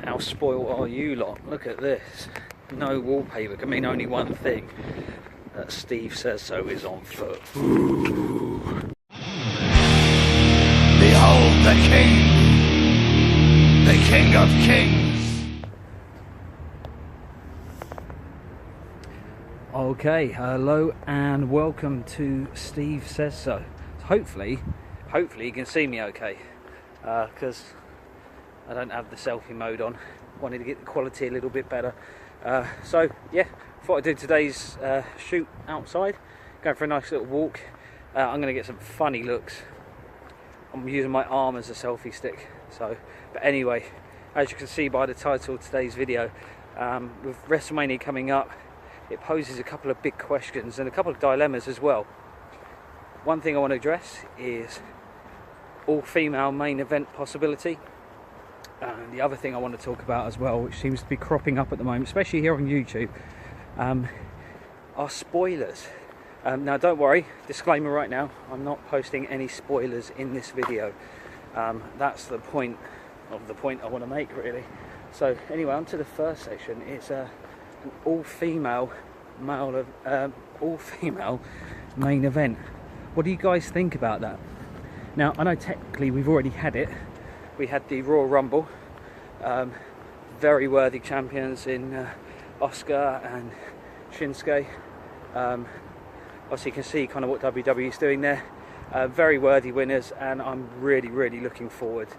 How spoiled are you lot? Look at this. No wallpaper can mean only one thing. That Steve Says So is on foot. Ooh. Behold the King of Kings. Okay, hello and welcome to Steve Says So. Hopefully you can see me okay, because I don't have the selfie mode on. Wanted to get the quality a little bit better. So yeah, thought I'd do today's shoot outside, going for a nice little walk. I'm going to get some funny looks. I'm using my arm as a selfie stick. So, but anyway, as you can see by the title of today's video, with WrestleMania coming up, it poses a couple of big questions and a couple of dilemmas as well. One thing I want to address is all-female main event possibility. And the other thing I want to talk about as well, which seems to be cropping up at the moment, especially here on YouTube, are spoilers. Now don't worry, disclaimer right now, I'm not posting any spoilers in this video. That's the point I want to make, really. So anyway, on to the first section. It's an all-female main event. What do you guys think about that? Now, I know technically we've already had it. We had the Royal Rumble. Very worthy champions in Asuka and Shinsuke. Obviously you can see kind of what WWE is doing there. Very worthy winners, and I'm really looking forward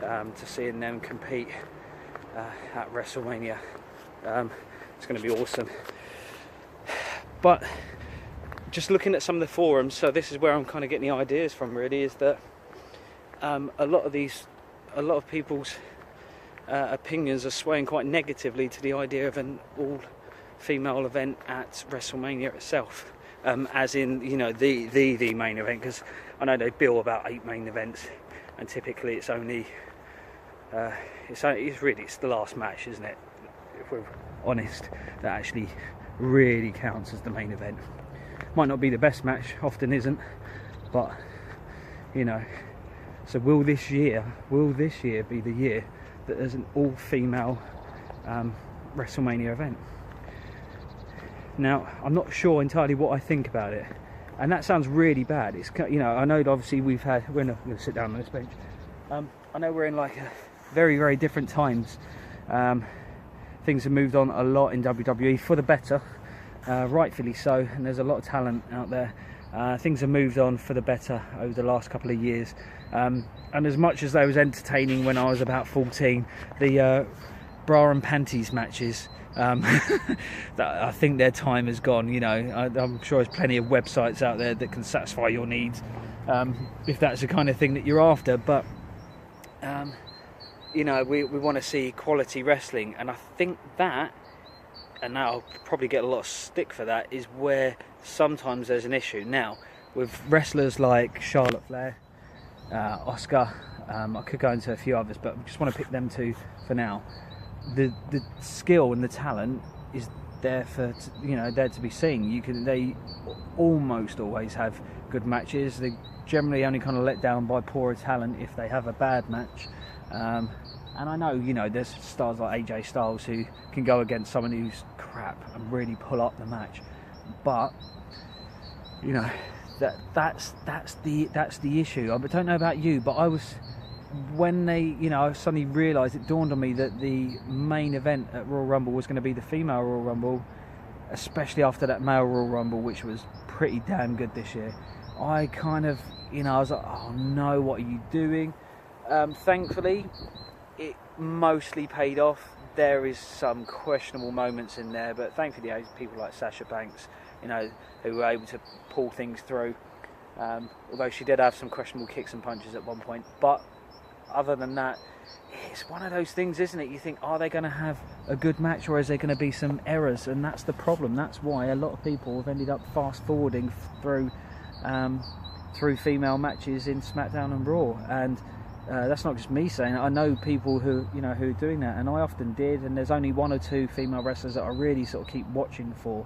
to seeing them compete at WrestleMania. It's going to be awesome. But just looking at some of the forums, so this is where I'm kind of getting the ideas from, really, is that a lot of people's opinions are swaying quite negatively to the idea of an all-female event at WrestleMania itself, as in, you know, the main event, because I know they bill about 8 main events, and typically it's only it's the last match, isn't it? If we're honest, that actually really counts as the main event. Might not be the best match, often isn't, but you know. So will this year be the year that there's an all-female WrestleMania event? Now, I'm not sure entirely what I think about it, and that sounds really bad. It's, you know, I know that obviously we're not going to sit down on this bench. I know we're in like a very different times. Things have moved on a lot in WWE for the better, rightfully so, and there's a lot of talent out there. Things have moved on for the better over the last couple of years, and as much as they was entertaining when I was about 14, the bra and panties matches, that I think their time has gone. You know, I'm sure there's plenty of websites out there that can satisfy your needs, if that's the kind of thing that you're after. But you know, we want to see quality wrestling, and I think that, and now I'll probably get a lot of stick for that, is where sometimes there's an issue. Now, with wrestlers like Charlotte Flair, Asuka, I could go into a few others, but I just want to pick them two for now. The skill and the talent is there there to be seen. They almost always have good matches. They generally only kind of let down by poorer talent if they have a bad match. And I know, you know, there's stars like AJ Styles who can go against someone who's crap and really pull up the match. But you know, that's the issue. I don't know about you, but I was, when they, you know, I suddenly realised, it dawned on me that the main event at Royal Rumble was going to be the female Royal Rumble, especially after that male Royal Rumble, which was pretty damn good this year. I kind of, you know, I was like, oh no, what are you doing? Thankfully, it mostly paid off. There is some questionable moments in there, but thankfully people like Sasha Banks, you know, who were able to pull things through, although she did have some questionable kicks and punches at one point. But other than that, it's one of those things, isn't it? You think, are they going to have a good match, or is there going to be some errors? And that's the problem. That's why a lot of people have ended up fast forwarding through female matches in SmackDown and Raw. And that's not just me saying it. I know people who are doing that, and I often did. And there's only 1 or 2 female wrestlers that I really sort of keep watching for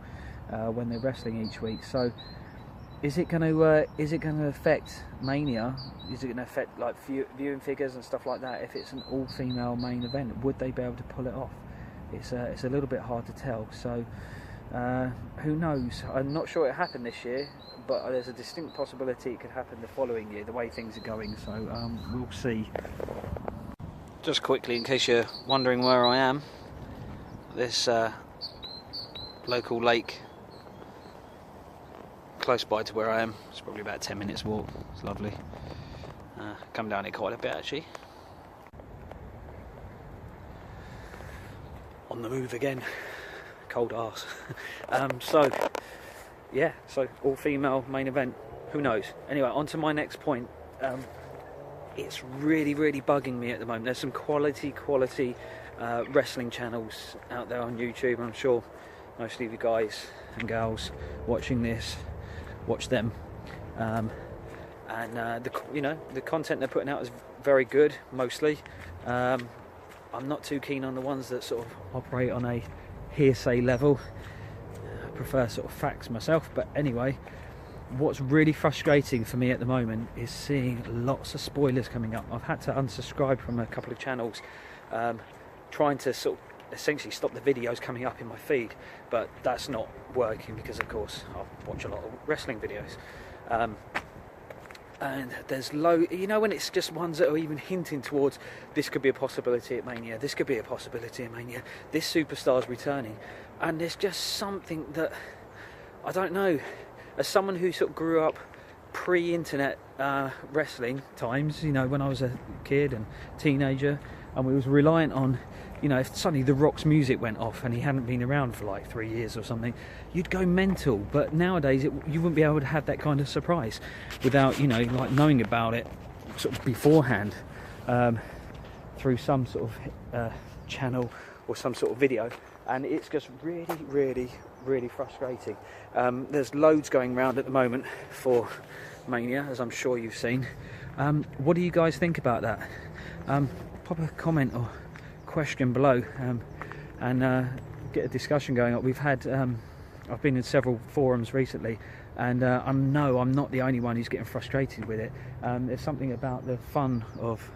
when they're wrestling each week. So is it going to affect Mania? Is it going to affect like viewing figures and stuff like that? If it's an all-female main event, would they be able to pull it off? It's a little bit hard to tell. So who knows? I'm not sure it happened this year, but there's a distinct possibility it could happen the following year, the way things are going. So we'll see. Just quickly, in case you're wondering where I am, this local lake close by to where I am. It's probably about 10 minutes walk. It's lovely. Come down here quite a bit actually. On the move again. Cold arse. So yeah, so all female main event. Who knows? Anyway, on to my next point. It's really bugging me at the moment. There's some quality wrestling channels out there on YouTube. I'm sure most of you guys and gals watching this watch them, and the content they're putting out is very good mostly. I'm not too keen on the ones that sort of operate on a hearsay level. I prefer sort of facts myself, but anyway, what's really frustrating for me at the moment is seeing lots of spoilers coming up. I've had to unsubscribe from a couple of channels, trying to sort of essentially stop the videos coming up in my feed, but that's not working because of course I watch a lot of wrestling videos, and there's when it's just ones that are even hinting towards this could be a possibility at Mania, this could be a possibility at Mania, this superstar's returning, and there's just something that I don't know. As someone who sort of grew up pre-internet wrestling times, when I was a kid and teenager, and we was reliant on, if suddenly The Rock's music went off and he hadn't been around for like 3 years or something, you'd go mental. But nowadays, you wouldn't be able to have that kind of surprise without, like knowing about it sort of beforehand, through some sort of channel or some sort of video. And it's just really frustrating. There's loads going around at the moment for Mania, as I'm sure you've seen. What do you guys think about that? Pop a comment or question below, and get a discussion going on. We've had I've been in several forums recently, and I know I'm not the only one who's getting frustrated with it. There's something about the fun of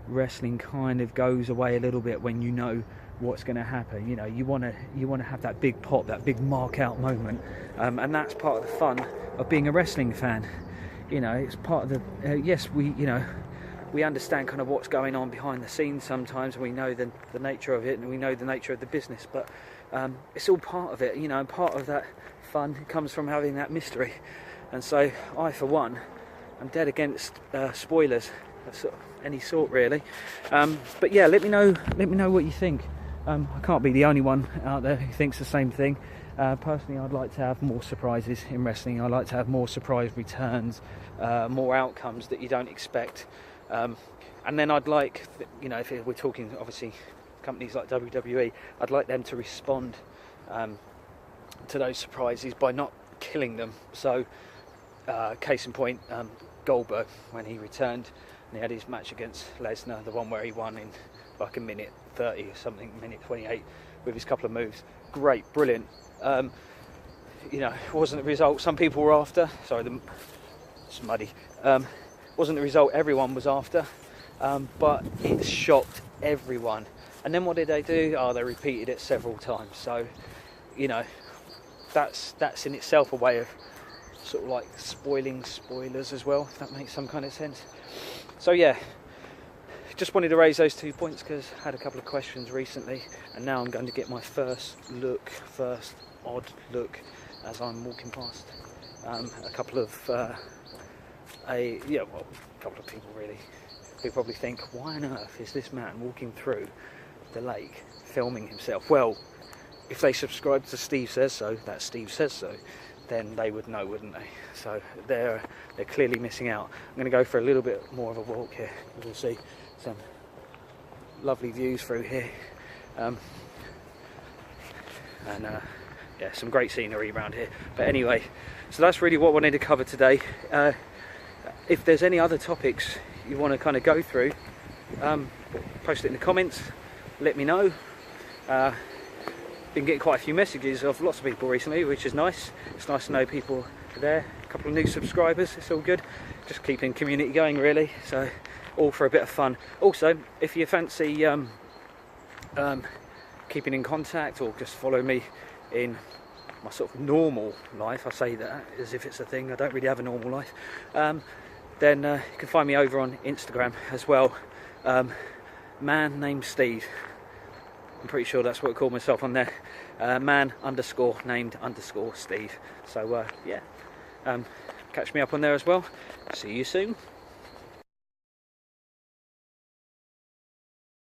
wrestling kind of goes away a little bit when you know what's going to happen. You want to have that big pop, that big mark out moment, and that's part of the fun of being a wrestling fan. It's part of the yes, we understand kind of what's going on behind the scenes sometimes, and we know the nature of it, and we know the nature of the business, but it's all part of it, and part of that fun comes from having that mystery. And so I, for one, I'm dead against spoilers of any sort, really. But yeah, let me know what you think. I can't be the only one out there who thinks the same thing. Personally, I'd like to have more surprises in wrestling. I'd like to have more surprise returns, more outcomes that you don't expect. And then I'd like, if we're talking obviously companies like WWE, I'd like them to respond to those surprises by not killing them. So, case in point, Goldberg, when he returned and he had his match against Lesnar, the one where he won in like a minute 30 or something, minute 28, with his couple of moves. Great, brilliant. Wasn't the result some people were after. Sorry, it's muddy. Wasn't the result everyone was after, but it shocked everyone. And then what did they do? They repeated it several times. So, that's in itself a way of sort of like spoiling spoilers as well, if that makes some kind of sense. So yeah, just wanted to raise those 2 points because I had a couple of questions recently, and now I'm going to get my first odd look as I'm walking past a couple of people really, who probably think, why on earth is this man walking through the lake filming himself? Well, if they subscribe to Steve Says So, that Steve Says So, then they would know, wouldn't they? So they're clearly missing out. I'm going to go for a little bit more of a walk here. You'll see some lovely views through here, some great scenery around here. But anyway, so that's really what I wanted to cover today. If there's any other topics you want to kind of go through, post it in the comments, let me know. Been getting quite a few messages of lots of people recently, which is nice. It's nice to know people are there couple of new subscribers. It's all good. Just keeping community going, really. So all for a bit of fun. Also, if you fancy keeping in contact or just follow me in my sort of normal life, I say that as if it's a thing. I don't really have a normal life. Then you can find me over on Instagram as well. Man named Steve. I'm pretty sure that's what I call myself on there. Man_named_Steve. So yeah, catch me up on there as well. See you soon.